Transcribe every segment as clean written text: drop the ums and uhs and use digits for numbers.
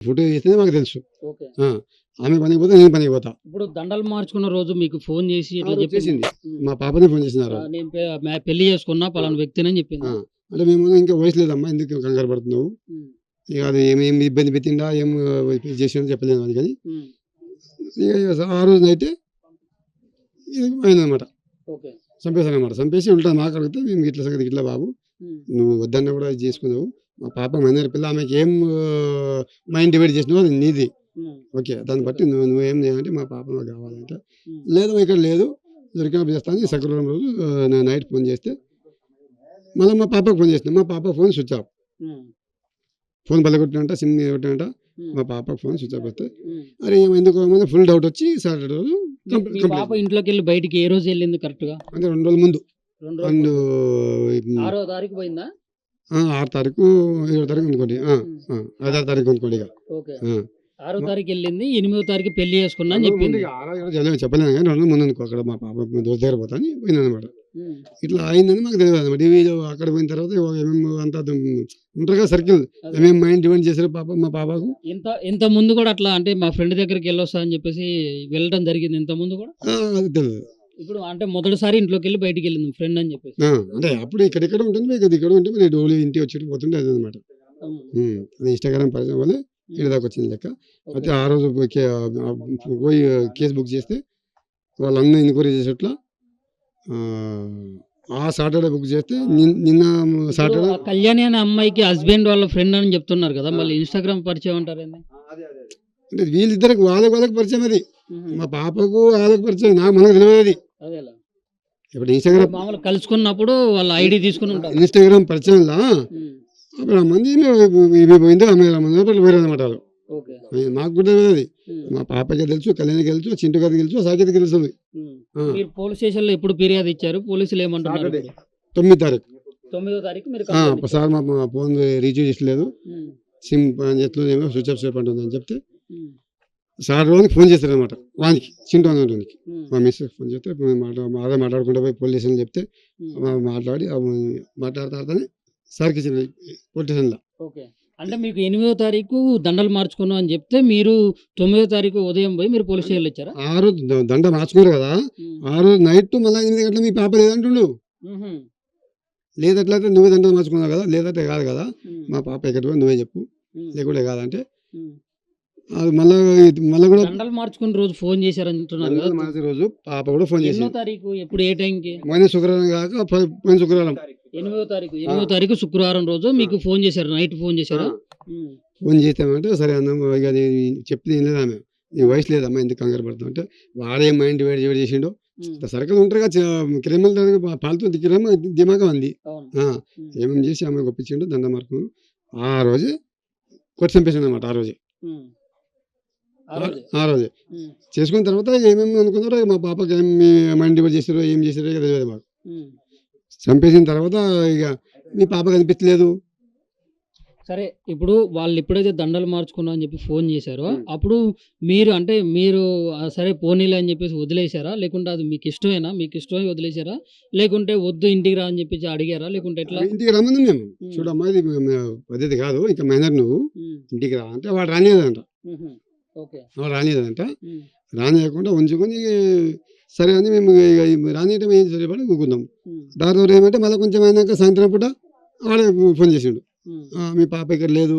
Photo చేస్తేనే మాకు తెలుసు. ఓకే. ఆ! ఆమె పనికి పోతే నేను పనికి పోతా. ఇప్పుడు దండలు మార్చుకున్న రోజు మీకు ఫోన్ చేసి ఆ ఇట్లా రోజు చెప్పిందా? చేసింది. హ్మ్. మా పాపనే ఫోన్ చేసింది ఆ రోజు. నేను పెళ్లి చేసుకున్నా ఆ! పలానా వ్యక్తినని ఆ! చెప్పిందా? అంటే మేము ఇంకా వయసు లేదమ్మా ఎందుకు కంగారు పడుతున్నావు? హ్మ్. ఇక అది ఏమి ఇబ్బంది పెట్టిండా ఏం చేసిండో చెప్పలేను అది కానీ హ్మ్. ఇక ఆ రోజు నైటే ఇది పోయిందనమాట. ఓకే. చంపేసాననమాట. చంపేసి ఉల్టా మాకు అడిగితే మేము ఇట్లా సంగతి ఇట్లా బాబు హ్మ్. నువ్వు వద్దన్నా కూడా ఇది చేసుకున్నావు. మా పాప మైనర్ పిల్ల ఆమెకి ఏం మైండ్ డివైడ్ చేసినావో అది నీది. హ్మ్. ఓకే. దాన్ని బట్టి ఓకే. నువ్వేం చేయాలంటే మా పాప నాకు కావాలంటే హ్మ్. లేదు ఇక్కడ లేదు దొరికినప్పుడు చేస్తాను శుక్రవారం రోజు నేను నైట్ ఫోన్ చేస్తే మళ్ళీ మా పాపకు ఫోన్ చేసిన మా పాప ఫోన్ స్విచ్ ఆఫ్. హ్మ్. ఫోన్ బలగొట్టినంట సిమ్ కొట్టినంట హ్మ్. మా పాపకు ఫోన్ స్విచ్ ఆఫ్ వస్తే హ్మ్. అరే ఎందుకు ఏమైంది ఫుల్ డౌట్ వచ్చి సాటర్డే రోజు మీ పాప కంప్లీట్ ఇంట్లోకెళ్ళి బయటికి ఏ రోజు వెళ్ళింది కరెక్ట్‌గా? అంటే 2 రోజుల ముందు 2 రోజుల అండ్ ముందు. 6వ తారీఖు పోయిందా? 6 తారీఖు 7 తారీఖు అనుకోండి హ్మ్. 5 తారీఖు అనుకోండి ఇక ఓకే. ఆ. 6వ తారీఖు వెళ్ళింది. 8వ తారీఖు పెళ్లి చేసుకున్నా అని 2 రోజుల ముందు చెప్పింది. ఇక 6 రోజులు చెప్పలేను కానీ 2 రోజుల ముందు అనుకో అక్కడ మా పాప దోస్త్ దగ్గర పోతా అని పోయిందనమాట. హ్మ్. ఇట్లా అయిందని మాకు తెలియదు అనమాట. వీళ్ళు అక్కడ పోయిన తర్వాత ఏమేమి అంతా ఉంటారు కదా సర్కిల్ అదే. ఏమేమి మైండ్ డివైడ్ చేశారు మా పాపకు ఇంత ముందు కూడా అట్లా అంటే మా ఫ్రెండ్ దగ్గరికి వెళ్ళొస్తా అని చెప్పేసి వెళ్ళడం జరిగింది ఇంత ముందు కూడా. అది తెలియదు. ఇప్పుడు అంటే మొదటిసారి ఇంట్లోకెళ్ళి బయటికెళ్ళింది ఫ్రెండ్ అని చెప్పేసి. అంటే అప్పుడు ఇక్కడెక్కడ ఉంటుంది మీకు అది ఇక్కడ ఉంటే మరి డోలీ ఇంటికి వచ్చి పోతుంటే అది అనమాట. హ్మ్. అది ఇన్స్టాగ్రామ్ పరిచయం వల్ల ఇక్కడ హ్మ్. దాకా వచ్చింది లెక్క. అయితే ఓకే. ఆ రోజు పోయి కేసు బుక్ చేస్తే వాళ్ళన్నీ ఎంక్వైరీ చేసేట్లా ఆ సాటర్డే బుక్ చేస్తే నిన్న ఇప్పుడు సాటర్డే ఆ కళ్యాణి అనే అమ్మాయికి హస్బెండ్ వాళ్ళ ఫ్రెండ్ అని చెప్తున్నారు కదా! మళ్ళీ ఇన్‌స్టాగ్రామ్ పరిచయం అంటారేంది? అంటే వీళ్ళిద్దరికి వాళ్ళకి పరిచయం అది. హుహు. మా పాపకు వాళ్ళకి పరిచయం మనకు తెలియదు అది. అదేలా. ఇప్పుడు అంటే మామూలుగా కలుసుకున్నప్పుడు వాళ్ళ ఐడీ తీసుకొని ఉంటారు. ఇన్స్టాగ్రామ్ పరిచయంలా హ్మ్. అప్పుడు ఆ మంది ఇవి పోయిందో ఆమె మంది పోయారనమాట వాళ్ళు. ఓకే. నాకు కూడా తెలియదు అది. హ్మ్. మా పాపకి తెలుసు కళ్యాణికి తెలుసు చింటు గారికి తెలుసు సాకేతకి తెలుస్తుంది. హ్మ్. ఆ, మీరు పోలీస్ స్టేషన్‌లో ఎప్పుడు ఫిర్యాదు ఇచ్చారు? పోలీసులు ఏమంటున్నారు సాటర్డే ఇప్పుడు? 9 తారీఖు 9వ తారీఖు మీరు కంప్లెయింట్ ఇచ్చారు. సార్ మా ఫోన్ రీఛార్జ్ చేసలేదు హ్మ్. సిమ్ పని చేస్తలేదు ఏమో స్విచ్ ఆఫ్ సేపు అంటుంది అని చెప్తే హ్మ్. సార్ రోజుకి ఫోన్ చేస్తారనమాట వానికి చింటు అనేవానికి. హ్మ్. మా మిస్సెస్ ఫోన్ చేస్తే అదే మాట్లాడుకుంటూ పోయి పోలీస్ స్టేషన్ చెప్తే హ్మ్. మాట్లాడి మాట్లాడతానే సార్కి ఇచ్చిన పోలీస్ స్టేషన్లో. ఓకే. అంటే మీకు 8వ తారీఖు దండలు మార్చుకున్నాం అని చెప్తే మీరు 9వ తారీఖు ఉదయం పోయి మీరు పోలీస్ స్టేషన్‌లో ఇచ్చారా? ఆ రోజు దండ మార్చుకున్నారు కదా హ్మ్. ఆ రోజు నైట్ మళ్ళీ 8 గంటల మీ పాప లేదంటుండు. హుహు. లేదట్లయితే నువ్వే దండ మార్చుకున్నావు కదా లేదంటే కాదు కదా హ్మ్. మా పాప ఎక్కడ పోయి నువ్వే చెప్పు హ్మ్. లేకుంటే కాదంటే హ్మ్. అది మళ్ళీ కూడా దండలు మార్చుకున్న రోజు ఫోన్ చేశారంటున్నారు దండలు కదా! మార్చే రోజు పాప కూడా ఫోన్ ఎన్నో చేసింది. తారీఖు? ఎప్పుడు ఏ టైంకి? పోయిన శుక్రవారం కాక పోయిన శుక్రవారం 8వ తారీఖు. ఆ, 8వ తారీఖు శుక్రవారం రోజు ఆ, మీకు ఫోన్ చేశారు. నైట్ ఫోన్ ఆ. చేశారా? హ్మ్. ఫోన్ చేసామంటే సరే అన్నాము ఇక చెప్తే ఏం లేదా ఆమె నీ వయసు లేదమ్మా ఎందుకు కంగారు పడుతుంది అంటే వాడే మైండ్ డివైడ్ చేసిండు. హ్మ్. సర్కిల్ ఉంటారు కదా క్రిమినల్ పాలతో దిమాగా ఉంది. అవును. ఆ, హ్మ్. ఏమేమి చేసి ఆమె ఒప్పించిండు దండ మార్కు ఆ రోజే కొట్టి చంపేసిండు అనమాట. ఆ రోజే హ్మ్. ఆ రోజే. ఆ రోజే హ్మ్. చేసుకున్న తర్వాత ఏమేమి అనుకున్నారో మా పాపకి ఏం మైండ్ డివైడ్ చేసారో ఏం చేసారో ఇక తెలియదు మాకు. హ్మ్. చంపేసిన తర్వాత ఇక మీ పాప కనిపించలేదు. సరే ఇప్పుడు వాళ్ళు ఎప్పుడైతే దండలు మార్చుకున్నాం అని చెప్పి ఫోన్ చేశారో, ఉమ్. అప్పుడు మీరు అంటే మీరు సరే పోనీలే అని చెప్పేసి వదిలేసారా? లేకుంటే అది మీకు ఇష్టమేనా? మీకు ఇష్టమై వదిలేసారా? లేకుంటే వద్దు ఇంటికి రా అని చెప్పేసి అడిగారా? లేకుంటే ఎట్లా? ఇంటికి రమ్మని మేము హ్మ్. చూడమ్మా ఇది పద్ధతి కాదు ఇంకా మైనర్ నువ్వు హ్మ్. ఇంటికి రా అంటే వాడు రానియదంట. హుహు. ఓకే. వాడు రానియదంట. హ్మ్. రానియకుండా ఉంచుకొని సరే అని మేము ఇక రానియటం ఏం సరిపడి కూకున్నాం. హ్మ్. దాని ఏమంటే మళ్ళీ కొంచెం అయినాక సాయంత్రం పూట వాడే ఫోన్ చేసిండు. హ్మ్. మీ పాప ఇక్కడ లేదు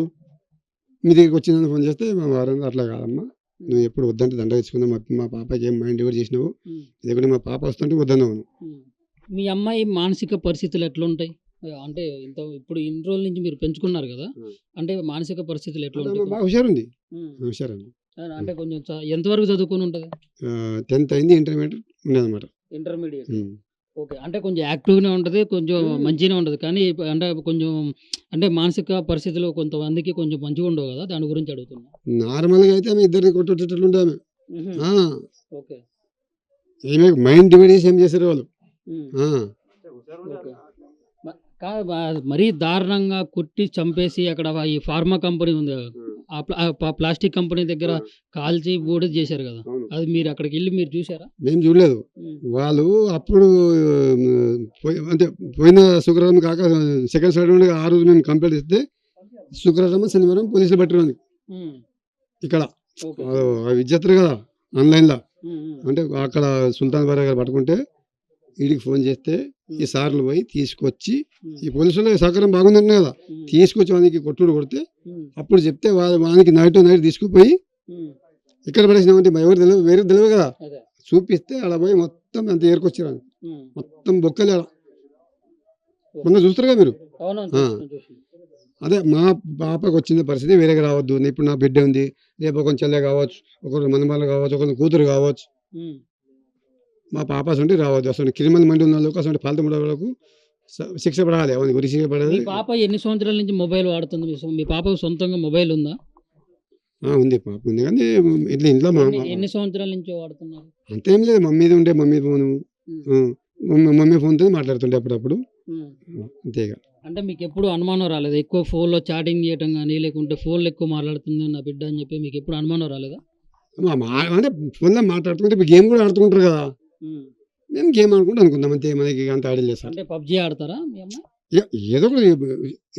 మీ దగ్గరికి వచ్చిందని ఫోన్ చేస్తే మా వారు అట్లా కాదమ్మా నువ్వు ఎప్పుడు వద్దంటే దండ తెచ్చుకుందాం మా పాపకి ఏం మైండ్ డివైడ్ చేసినావు హ్మ్. లేకుంటే మా పాప వస్తుంటే వద్దన్నావు. హ్మ్. మీ అమ్మాయి మానసిక పరిస్థితులు ఎట్లుంటాయి? అంటే ఇప్పుడు ఇన్ని రోజుల నుంచి మీరు పెంచుకున్నారు గదా! అంటే మానసిక పరిస్థితులు అంటే ఎట్లుంటాయి? బాగా హుషారుంది. హ్మ్. హుషారండి. అంటే కొంచెం ఎంతవరకు చదువుకొని ఉంటది? 10th అయింది ఇంటర్మీడియట్ ఉండదన్నమాట. ఇంటర్మీడియేట్. ఉమ్. ఓకే. అంటే కొంచెం యాక్టివ్‌గానే ఉంటది. కొంచెం మంచిగానే ఉంటది. కానీ అంటే కొంచెం అంటే మానసిక పరిస్థితులు కొంతమందికి కొంచెం మంచిగుండవు గదా! దాని గురించి అడుగుతున్నా. నార్మల్గా అయితే ఆమె ఇద్దరిని కొట్టేటట్లు ఉండే ఆమె. హుహు. ఆ, ఓకే. ఈమె మైండ్ డివైడ్ చేసి ఏం చేశారు వాళ్ళు. హ్మ్. ఆ, ఓకే. మ కాదు మరీ దారుణంగా కొట్టి చంపేసి అక్కడ ఈ ఫార్మా కంపెనీ ఉంది గదా! ప్లాస్టిక్ కంపెనీ దగ్గర ఆ, కాల్చి బూడిద చేశారు గదా! అవును అది మీరు అక్కడికెళ్ళి మీరు చూసారా? మేము చూడలేదు. హ్మ్. వాళ్ళు అప్పుడు అంటే పోయిన శుక్రవారం కాక సెకండ్ సాటర్డే ఆ రోజు మేము కంప్లైంట్ ఇస్తే శుక్రవారం శనివారం పోలీసులు పట్టిరు. హ్మ్. ఇక్కడ ఓకే. అవి ఇచ్చేస్తారు కదా ఆన్లైన్లో. ఉమ్, ఉమ్, అంటే అక్కడ సుల్తాన్ బారా గారు పట్టుకుంటే వీడికి ఫోన్ చేస్తే ఈ సార్లు పోయి తీసుకొచ్చి ఈ పోలీసుల సహకారం బాగుందంటే కదా ఉమ్, తీసుకొచ్చి వానికి కొట్టుడు కొడితే ఉమ్, అప్పుడు చెప్తే వానికి నైట్ తీసుకుపోయి ఉమ్, ఇక్కడ పడేసినామంటే ఎవరు తెలియదు, వేరే తెలియదు కదా, అదే. చూపిస్తే అలా పోయి మొత్తం అంత ఏరుకొచ్చారు, ఉమ్, మొత్తం బొక్కలే ఆడ. మొన్న చూస్తారు కదా మీరు. అవునవును, ఆ. చూస్తున్నాను. అదే మా పాపకు వచ్చిన పరిస్థితి వేరేగా రావద్దు. ఇప్పుడు నా బిడ్డ ఉంది, రేపు ఒక చెల్లె కావచ్చు, ఒకరు మనమాలు కావచ్చు, ఒకరు కూతురు కావచ్చు. ఉమ్, మా పాప అసలు రావద్దు. అసలు క్రిమినల్ మైండ్ ఉన్న వాళ్ళకు, అసలు పాలత వాళ్ళకు శిక్ష పడాలి. అవన్నీ గురి శిక్ష మీ పడాలి. పాప ఎన్ని సంవత్సరాల నుంచి మొబైల్ వాడుతుంది? మీ పాపకు సొంతంగా మొబైల్ ఉందా? ఉంది, పాప ఉంది, కానీ ఇట్లా ఇంట్లో ఎన్ని సంవత్సరాల నుంచి వాడుతున్నారు? అంతేం లేదు. మమ్మీది ఉండే మమ్మీ ఫోను, ఉమ్, మమ్మీ ఫోన్తో మాట్లాడుతుండే అప్పుడప్పుడు, ఉమ్. అంతేగా. అంటే మీకు ఎప్పుడు అనుమానం రాలేదు ఎక్కువ ఫోన్లో చాటింగ్ చేయటం కానీ, లేకుంటే ఫోన్లో ఎక్కువ మాట్లాడుతుంది నా బిడ్డ అని చెప్పి మీకు ఎప్పుడు అనుమానం రాలేదా? అంటే ఫోన్లో మాట్లాడుతుంటే ఇప్పుడు గేమ్ కూడా ఆడుతుంటారు కదా, ఉమ్. మేము గేమ్ ఆడుకుంటూ అనుకుందాం అంతే, మనకి అంత ఆడలేదు సార్. అంటే పబ్జీ ఆడతారా మీ అమ్మ? ఏదో ఒకటి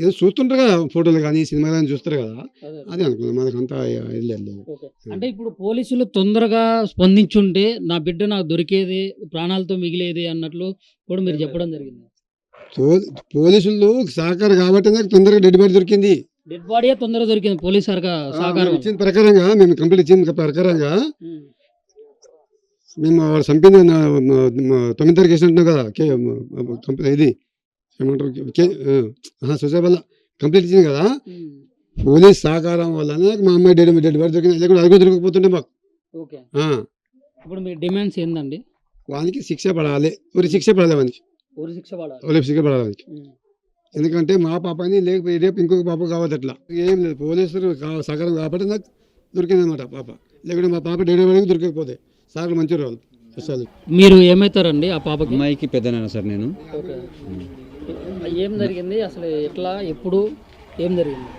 ఏదో చూస్తుంటారు కదా, ఫోటోలు కానీ సినిమాలు కానీ చూస్తారు కదా, అదే. అదే అనుకుందాం. మనకు అంతా ఇది లేదు. ఓకే. అంటే ఇప్పుడు పోలీసులు తొందరగా స్పందించుంటే నా బిడ్డ నాకు దొరికేది, ప్రాణాలతో మిగిలేది అన్నట్లు కూడా మీరు చెప్పడం జరిగింది. పోలీసులు సహకారం కాబట్టి నాకు తొందరగా డెడ్ బాడీ దొరికింది. డెడ్ బాడీ తొందరగా దొరికింది పోలీస్ సహకారం. ఇచ్చిన ప్రకారంగా, మేము కంప్లీట్ ఇచ్చిన ప్రకారంగా ఉమ్, మేము వాడు చంపింది 9 తారీఖు వేసినట్టున్నాం కదా, ఇది ఏమంటారు సూసైడ్ వల్ల కంప్లీట్ ఇచ్చింది కదా. ఉమ్. పోలీస్ సహకారం వల్లనే మా అమ్మాయి డెడ్ బాడీ దొరికింది. లేకుంటే అది కూడా దొరికిపోతుండే మాకు. ఓకే. ఆ, ఇప్పుడు మీ డిమాండ్స్ ఏందండి? వానికి శిక్ష పడాలి, ఊరి శిక్ష పడాలి, వానికి ఊరి శిక్ష పడాలి. ఊరి శిక్ష పడాలి వానికి. ఉమ్, ఎందుకంటే మా పాపని లేకపోతే రేపు ఇంకొక పాప కావద్దు. అట్లా ఏం లేదు, పోలీసులు సహకారం కాబట్టి నాకు దొరికింది అనమాట పాప. లేకుంటే మా పాప డెడ్ బాడీకి దొరకకపోతే సార్లు మంచి వాళ్ళు అసలు. మీరు ఏమవుతారండి ఆ పాపకి? అమ్మాయికి పెద్దనాన్న సార్ నేను. ఓకే. ఏం జరిగింది అసలు, ఎట్లా, ఎప్పుడు, ఏం జరిగింది?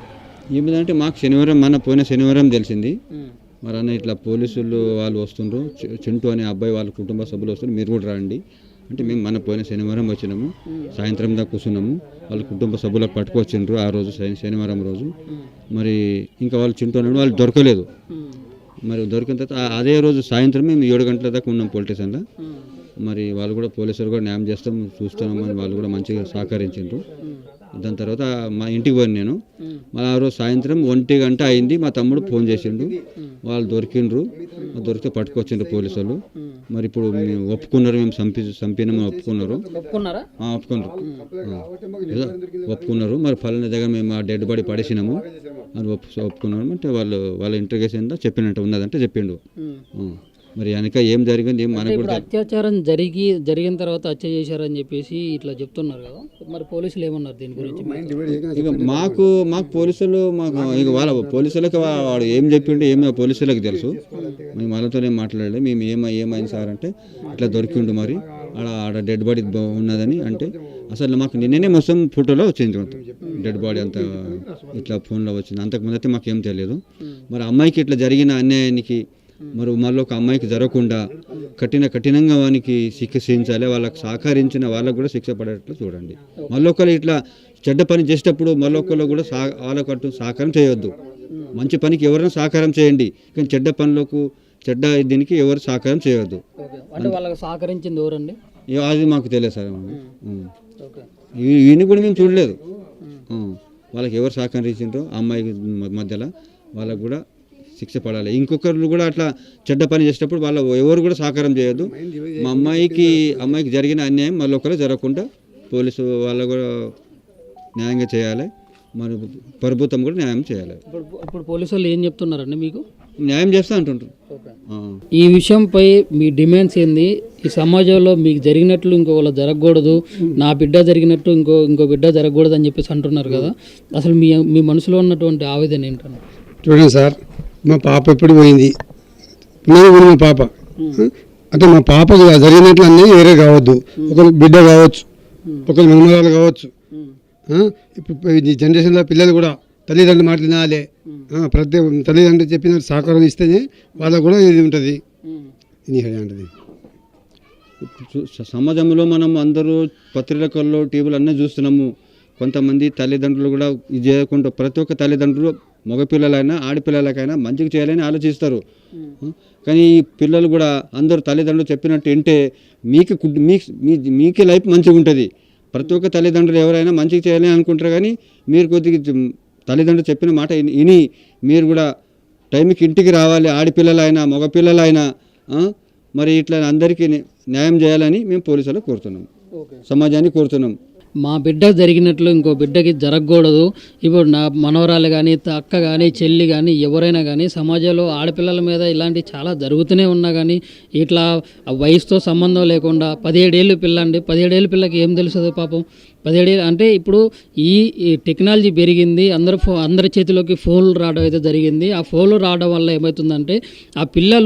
ఏమిటంటే మాకు శనివారం, పోయిన శనివారం తెలిసింది. ఉమ్, మరి అన్న ఇట్లా పోలీసులు వాళ్ళు వస్తుండ్రు, చింటూ అనే అబ్బాయి వాళ్ళ కుటుంబ సభ్యులు వస్తుండ్రు, మీరు కూడా రండి అంటే మేము పోయిన శనివారం వచ్చినాము. సాయంత్రం దాకా కూర్చున్నాము. వాళ్ళ కుటుంబ సభ్యులకు పట్టుకొచ్చిండ్రు ఆ రోజు శనివారం రోజు. మరి ఇంకా వాళ్ళు చింటూ అన్నాడు, వాళ్ళు దొరకలేదు. మరి దొరికిన తర్వాత అదే రోజు సాయంత్రం మేము 7 గంటల దాకా ఉన్నాం పోలీస్ స్టేషన్లో. మరి వాళ్ళు కూడా పోలీసులు కూడా న్యాయం చేస్తాం చూస్తున్నామని వాళ్ళు కూడా మంచిగా సహకరించిండ్రు. దాని తర్వాత మా ఇంటికి పోయాను నేను. మళ్ళీ ఆ రోజు సాయంత్రం 1 గంట అయింది, మా తమ్ముడు ఫోన్ చేసిండు, వాళ్ళు దొరికిండ్రు. దొరికితే పట్టుకొచ్చిండ్రు పోలీసు వాళ్ళు. మరి ఇప్పుడు మేము ఒప్పుకున్నారు, మేము చంపినామని ఒప్పుకున్నారు. ఒప్పుకున్నారా? ఒప్పుకున్నారు, ఒప్పుకున్నారు. మరి ఫలానా దగ్గర మేము ఆ డెడ్ బాడీ పడేసినాము అని ఒప్పుకున్నారు. అంటే వాళ్ళ ఇంట్రిగేషన్ చెప్పినట్టు ఉన్నదంటే చెప్పిండు. మరి వెనక ఏం జరిగింది మనకు ఇప్పుడు అత్యాచారం జరిగిన తర్వాత హత్య చేశారని చెప్పేసి ఇట్లా చెప్తున్నారు కదా, మరి పోలీసులు ఏమన్నారు దీని గురించి? ఇక మాకు పోలీసులు ఇక వాళ్ళ పోలీసులకు వాడు ఏం చెప్పిండు ఏమో పోలీసులకు తెలుసు. మేము వాళ్ళతోనే మాట్లాడలేదు. మేము ఏమైంది సార్ అంటే ఇట్లా దొరికిండు, మరి ఆడ డెడ్ బాడీ ఉన్నదని. అంటే అసలు మాకు నిన్ననే మొత్తం ఫోటోలో వచ్చింది, మొత్తం డెడ్ బాడీ అంతా ఇట్లా ఫోన్లో వచ్చింది. అంతకుముందు అయితే మాకేం తెలియదు. మరి అమ్మాయికి ఇట్లా జరిగిన అన్యాయానికి మరి మళ్ళీ ఒక అమ్మాయికి జరగకుండా కఠినంగా వానికి శిక్షించాలి. వాళ్ళకి సహకరించిన వాళ్ళకు కూడా శిక్ష పడేటట్లు చూడండి. మళ్ళొకరు ఇట్లా చెడ్డ పని చేసేటప్పుడు మళ్ళొకరు కూడా వాళ్ళకు సహకారం చేయొద్దు. మంచి పనికి ఎవరైనా సహకారం చేయండి, కానీ చెడ్డ పనులకు దీనికి ఎవరు సహకారం చేయొద్దు. అంటే వాళ్ళకి సహకరించింది ఎవరండి? అది మాకు తెలియదు సార్. ఈయన కూడా మేము చూడలేదు. వాళ్ళకి ఎవరు సహకరించిండ్రో అమ్మాయి మధ్యలో వాళ్ళకు కూడా శిక్ష పడాలి. ఇంకొకరు కూడా అట్లా చెడ్డ పని చేసేటప్పుడు వాళ్ళ ఎవరు కూడా సహకారం చేయొద్దు. మా అమ్మాయికి జరిగిన అన్యాయం మళ్ళీ ఒకరు జరగకుండా పోలీసు వాళ్ళు కూడా న్యాయంగా చేయాలి. మరి ప్రభుత్వం కూడా న్యాయం చేయాలి. ఇప్పుడు పోలీసు వాళ్ళు ఏం చెప్తున్నారండి మీకు? న్యాయం చేస్తా అంటుంటారు. ఈ విషయంపై మీ డిమాండ్స్ ఏంది? ఈ సమాజంలో మీకు జరిగినట్లు ఇంకొకళ్ళు జరగకూడదు, నా బిడ్డ జరిగినట్టు ఇంకో బిడ్డ జరగకూడదు అని చెప్పేసి అంటున్నారు కదా, అసలు మీ మనసులో ఉన్నటువంటి ఆవేదన ఏంటన్నా? చూడండి సార్, మా పాప ఎప్పుడు పోయింది, మా పాప అంటే మా పాప జరిగినట్లు అన్నీ వేరే కావద్దు. ఒకరు బిడ్డ కావచ్చు, ఒకరు మనమరాలు కావచ్చు. ఇప్పుడు ఈ జనరేషన్లో పిల్లలు కూడా తల్లిదండ్రులు మాట వినాలి. ప్రతి తల్లిదండ్రులు చెప్పిన సహకారం ఇస్తేనే వాళ్ళకు కూడా ఇది ఉంటుంది. ఉంటుంది సమాజంలో మనం అందరూ పత్రికల్లో టీవీలు అన్నీ చూస్తున్నాము. కొంతమంది తల్లిదండ్రులు కూడా ఇది చేయకుండా ప్రతి ఒక్క తల్లిదండ్రులు మగపిల్లలైనా ఆడపిల్లలకైనా మంచిగా చేయాలని ఆలోచిస్తారు. కానీ ఈ పిల్లలు కూడా అందరూ తల్లిదండ్రులు చెప్పినట్టు వింటే మీకే లైఫ్ మంచిగా ఉంటుంది. ప్రతి ఒక్క తల్లిదండ్రులు ఎవరైనా మంచిగా చేయాలని అనుకుంటారు, కానీ మీరు కొద్దిగా తల్లిదండ్రులు చెప్పిన మాట విని మీరు కూడా టైంకి ఇంటికి రావాలి. ఆడపిల్లలైనా మగపిల్లలైనా మరి ఇట్లా అందరికీ న్యాయం చేయాలని మేము పోలీసులకు కోరుతున్నాం, సమాజాన్ని కోరుతున్నాం. మా బిడ్డ జరిగినట్లు ఇంకో బిడ్డకి జరగకూడదు. ఇప్పుడు నా మనవరాలు కానీ అక్క కానీ చెల్లి కానీ ఎవరైనా కానీ సమాజంలో ఆడపిల్లల మీద ఇలాంటి చాలా జరుగుతూనే ఉన్నా కానీ ఇట్లా వయసుతో సంబంధం లేకుండా 17 ఏళ్ళు పిల్ల అండి, 17 ఏళ్ళ పిల్లకి ఏం తెలుస్తుంది పాపం. 17 ఏళ్ళు అంటే ఇప్పుడు ఈ టెక్నాలజీ పెరిగింది, అందరి చేతిలోకి ఫోన్లు రావడం అయితే జరిగింది. ఆ ఫోన్లు రావడం వల్ల ఏమవుతుందంటే ఆ పిల్లలు